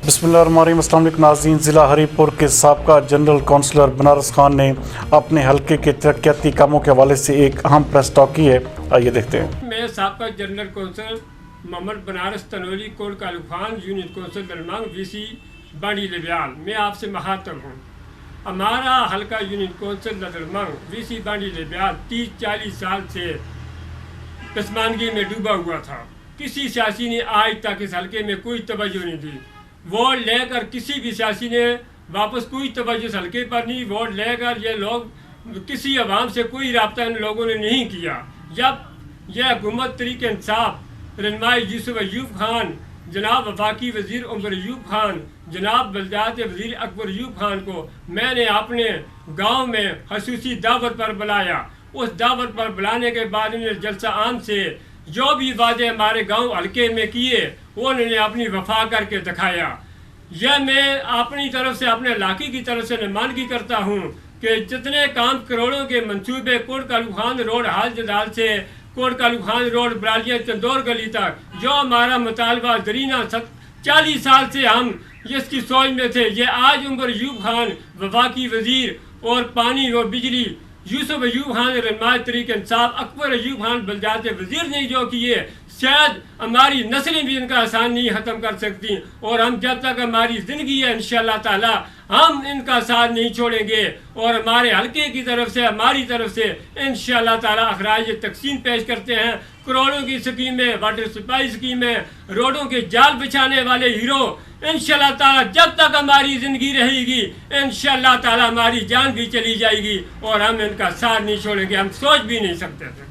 بسم اللہ الرحمن الرحیم۔ السلام علیکم ناظرین، ضلع ہری پور کے سابقہ جنرل کونسلر بنارس خان نے اپنے حلقے کے ترقیاتی کاموں کے حوالے سے ایک اہم پریس ٹاک کی ہے، آئیے دیکھتے ہیں۔ میں سابقہ جنرل کونسلر محمد بنارس تنولی کوٹ کالوخان یونٹ کونسل دلمانگ وی سی بانڈی لیبیال، میں آپ سے مخاطب ہوں۔ ہمارا حلقہ یونٹ کونسل دلمانگ وی سی بانڈی لیبیال 30-40 سال سے پسماندگی میں ڈوبا ہوا تھا۔ کسی سیاسی نے آج تک اس حلقے میں کوئی توجہ نہیں دی۔ ووٹ لے کر کسی بھی سیاسی نے واپس کوئی توجہ اس حلقے پر نہیں، ووٹ لے کر یہ لوگ کسی عوام سے کوئی رابطہ ان لوگوں نے نہیں کیا۔ جب یہ حکومت تحریک انصاف رہنما یوسف ایوب خان، جناب وفاقی وزیر عمر ایوب خان، جناب بلدیات وزیر اکبر ایوب خان کو میں نے اپنے گاؤں میں خصوصی دعوت پر بلایا۔ اس دعوت پر بلانے کے بعد انہوں نے جلسہ عام سے جو بھی وعدے ہمارے گاؤں حلقے میں کیے وہ انہوں نے اپنی وفا کر کے دکھایا۔ یہ میں اپنی طرف سے اپنے علاقے کی طرف سے نمائندگی کرتا ہوں کہ جتنے کام کروڑوں کے منصوبے کوٹ کالوخان روڈ حال جدال سے کوٹ کالوخان روڈ برالیاں چندور گلی تک جو ہمارا مطالبہ درینہ 40 سال سے ہم اس کی سوچ میں تھے، یہ آج عمر ایوب خان وفاقی وزیر اور پانی و بجلی یوسف ایوب خان رہنما تحریک انصاف اکبر ایوب خان بلدیات وزیر نے جو کیے، شاید ہماری نسلیں بھی ان کا احسان نہیں ختم کر سکتی، اور ہم جب تک ہماری زندگی ہے انشاءاللہ تعالی ہم ان کا ساتھ نہیں چھوڑیں گے، اور ہمارے حلقے کی طرف سے ہماری طرف سے انشاءاللہ تعالی اخراج تقسیم پیش کرتے ہیں۔ کروڑوں کی سکیمیں، واٹر سپلائی سکیمیں، روڈوں کے جال بچھانے والے ہیرو، انشاءاللہ تعالی جب تک ہماری زندگی رہے گی انشاءاللہ تعالی ہماری جان بھی چلی جائے گی اور ہم ان کا ساتھ نہیں چھوڑیں گے، ہم سوچ بھی نہیں سکتے تھے۔